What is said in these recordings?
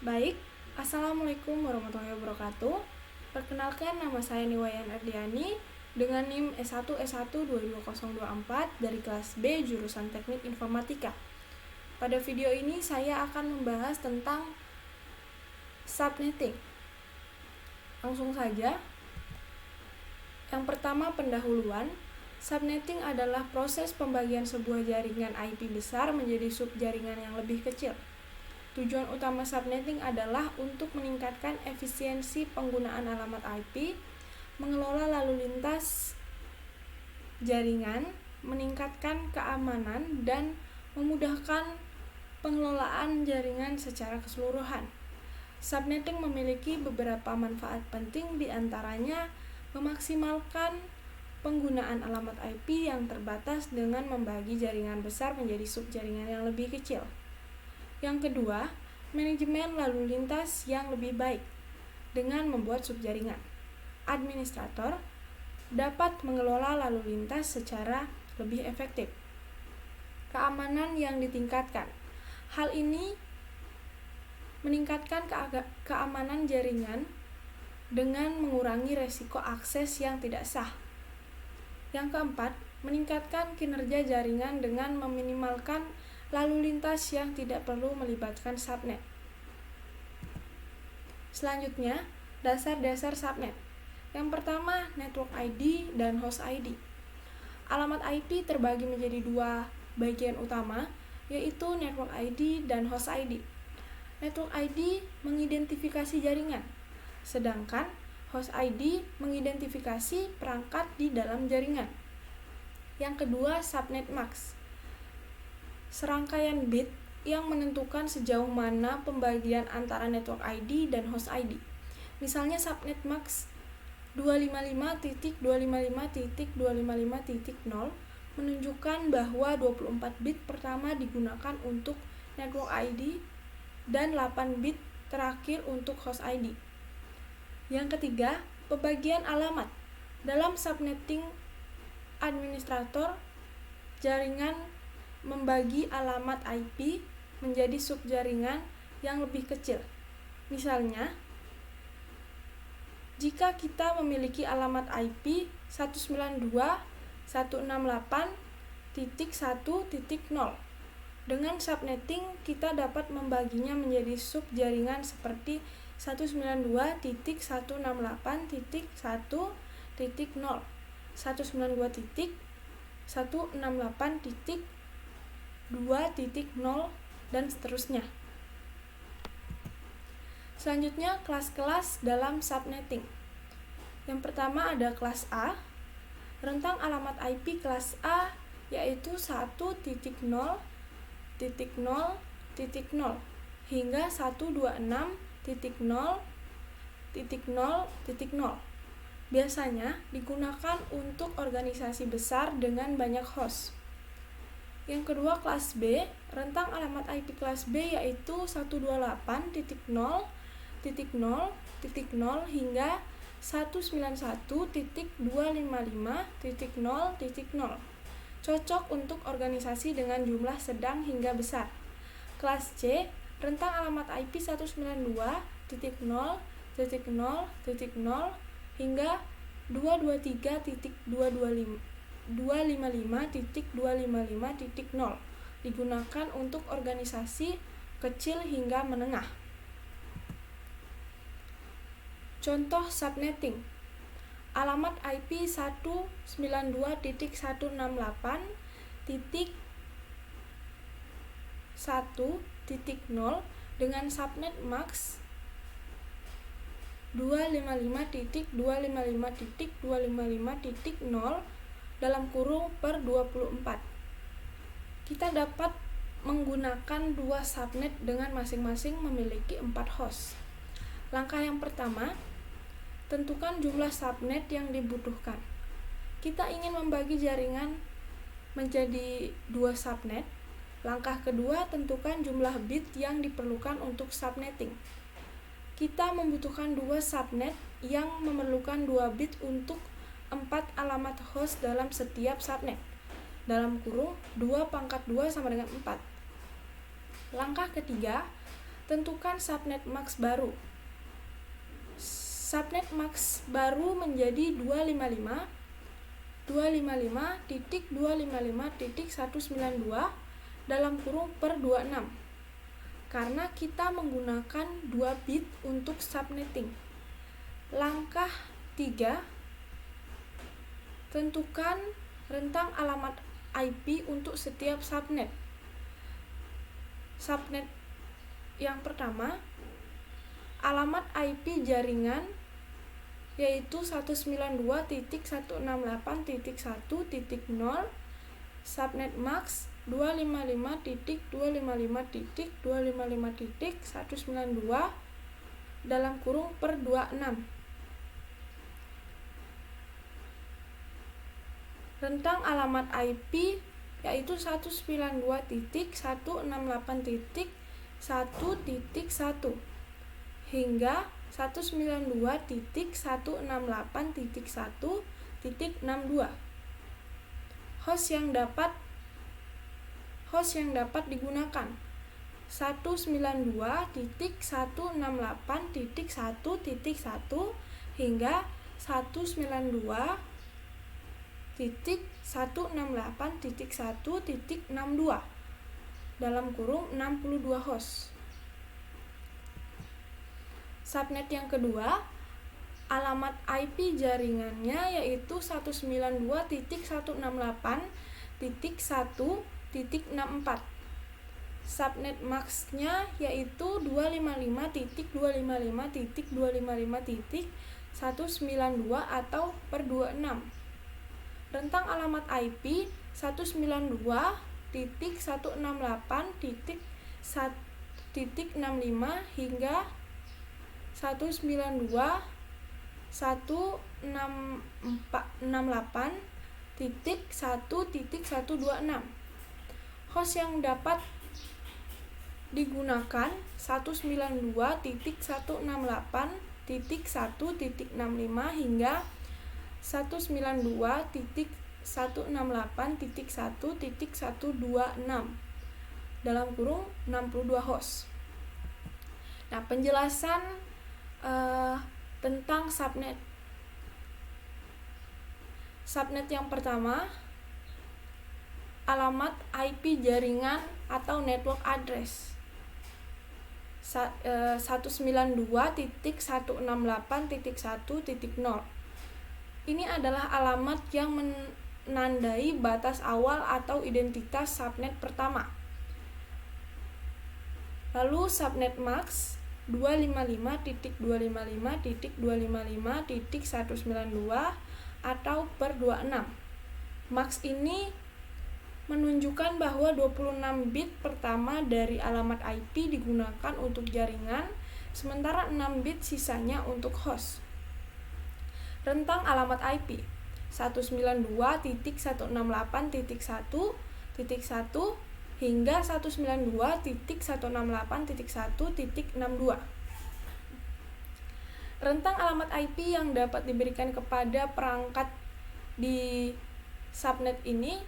Baik, Assalamualaikum warahmatullahi wabarakatuh. Perkenalkan, nama saya Niwayan Ardiani dengan NIM S1S1 22024 dari kelas B jurusan Teknik Informatika. Pada video ini saya akan membahas tentang subnetting. Langsung saja. Yang pertama, pendahuluan. Subnetting adalah proses pembagian sebuah jaringan IP besar menjadi subjaringan yang lebih kecil. Tujuan utama subnetting adalah untuk meningkatkan efisiensi penggunaan alamat IP, mengelola lalu lintas jaringan, meningkatkan keamanan, dan memudahkan pengelolaan jaringan secara keseluruhan. Subnetting memiliki beberapa manfaat penting, diantaranya memaksimalkan penggunaan alamat IP yang terbatas dengan membagi jaringan besar menjadi subjaringan yang lebih kecil. Yang kedua, manajemen lalu lintas yang lebih baik dengan membuat subjaringan. Administrator dapat mengelola lalu lintas secara lebih efektif. Keamanan yang ditingkatkan. Hal ini meningkatkan keamanan jaringan dengan mengurangi resiko akses yang tidak sah. Yang keempat, meningkatkan kinerja jaringan dengan meminimalkan lalu lintas yang tidak perlu melibatkan subnet. Selanjutnya, dasar-dasar subnet. Yang pertama, network ID dan host ID. Alamat IP terbagi menjadi dua bagian utama, yaitu network ID dan host ID. Network ID mengidentifikasi jaringan, sedangkan host ID mengidentifikasi perangkat di dalam jaringan. Yang kedua, subnet mask. Serangkaian bit yang menentukan sejauh mana pembagian antara network ID dan host ID. Misalnya subnet max 255.255.255.0 menunjukkan bahwa 24 bit pertama digunakan untuk network ID dan 8 bit terakhir untuk host ID. Yang ketiga, pembagian alamat. Dalam subnetting, administrator jaringan membagi alamat IP menjadi subjaringan yang lebih kecil. Misalnya, jika kita memiliki alamat IP 192.168.1.0, dengan subnetting kita dapat membaginya menjadi subjaringan seperti 192.168.1.0, 192.168.2.0, dan seterusnya. Selanjutnya, kelas-kelas dalam subnetting. Yang pertama ada kelas A. Rentang alamat IP kelas A yaitu 1.0.0.0 hingga 126.0.0.0. Biasanya digunakan untuk organisasi besar dengan banyak host. Yang kedua, kelas B. Rentang alamat IP kelas B yaitu 128.0.0.0 hingga 191.255.0.0. Cocok untuk organisasi dengan jumlah sedang hingga besar. Kelas C. Rentang alamat IP 192.0.0.0 hingga 253.255.255.0 digunakan untuk organisasi kecil hingga menengah. Contoh subnetting. Alamat IP 192.168.1.0 dengan subnet max 255.255.255.0 dalam kurung per 24. Kita dapat menggunakan dua subnet dengan masing-masing memiliki 4 host. Langkah yang pertama, tentukan jumlah subnet yang dibutuhkan. Kita ingin membagi jaringan menjadi 2 subnet. Langkah kedua, tentukan jumlah bit yang diperlukan untuk subnetting. Kita membutuhkan 2 subnet yang memerlukan 2 bit untuk 4 alamat host dalam setiap subnet. Dalam kurung 2 pangkat 2 sama dengan 4. Langkah ketiga, Tentukan subnet max baru. Subnet max baru menjadi 255.255.192 dalam kurung per 26 karena kita menggunakan 2 bit untuk subnetting. Langkah 3, tentukan rentang alamat IP untuk setiap subnet. Subnet yang pertama, alamat IP jaringan yaitu 192.168.1.0, subnet max 255.255.255.192 dalam kurung per 26. Rentang alamat IP yaitu 192.168.1.1 hingga 192.168.1.62. Host yang dapat digunakan 192.168.1.1 hingga 192.168.1.62 dalam kurung 62 host. Subnet yang kedua, alamat IP jaringannya yaitu 192.168.1.64. Subnet max-nya yaitu 255.255.255.192 atau per 26. Rentang alamat IP 192.168.1.65 hingga 192.168.1.126. Host yang dapat digunakan 192.168.1.65 hingga 192.168.1.126 dalam kurung 62 host. Nah, penjelasan tentang subnet. Subnet yang pertama, alamat IP jaringan atau network address 192.168.1.0. Ini adalah alamat yang menandai batas awal atau identitas subnet pertama. Lalu subnet max 255.255.255.192 atau per 26. Max ini menunjukkan bahwa 26 bit pertama dari alamat IP digunakan untuk jaringan, sementara 6 bit sisanya untuk host. Rentang alamat IP 192.168.1.1 hingga 192.168.1.62. Rentang alamat IP yang dapat diberikan kepada perangkat di subnet ini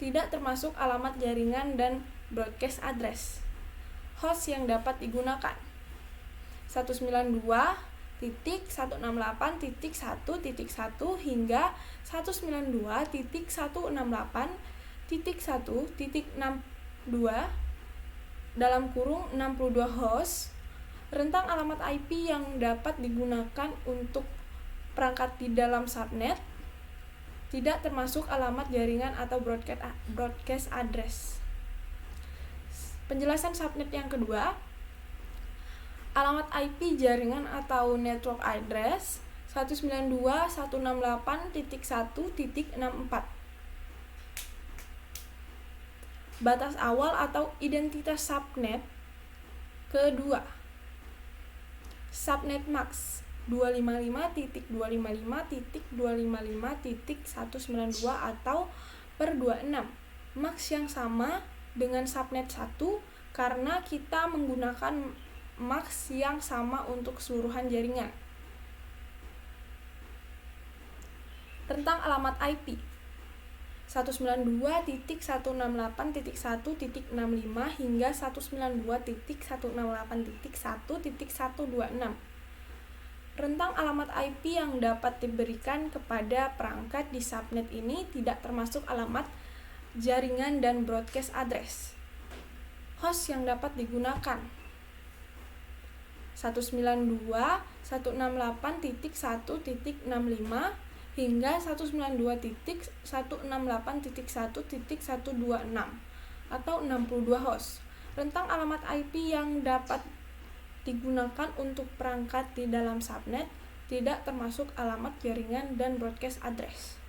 tidak termasuk alamat jaringan dan broadcast address. Host yang dapat digunakan 192.168.1.1 hingga 192.168.1.62 dalam kurung 62 host. Rentang alamat IP yang dapat digunakan untuk perangkat di dalam subnet tidak termasuk alamat jaringan atau broadcast address. Penjelasan subnet yang kedua, alamat IP jaringan atau network address 192.168.1.64. Batas awal atau identitas subnet kedua, subnet max 255.255.255.192 atau per 26. Max yang sama dengan subnet 1 karena kita menggunakan max yang sama untuk keseluruhan jaringan. Tentang alamat IP 192.168.1.65 hingga 192.168.1.126. Rentang alamat IP yang dapat diberikan kepada perangkat di subnet ini tidak termasuk alamat jaringan dan broadcast address. Host yang dapat digunakan 192.168.1.65 hingga 192.168.1.126 atau 62 host. Rentang alamat IP yang dapat digunakan untuk perangkat di dalam subnet tidak termasuk alamat jaringan dan broadcast address.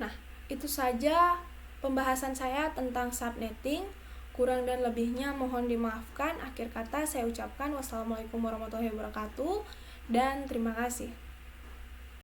Nah, itu saja pembahasan saya tentang subnetting. Kurang dan lebihnya mohon dimaafkan. Akhir kata saya ucapkan wassalamualaikum warahmatullahi wabarakatuh dan terima kasih.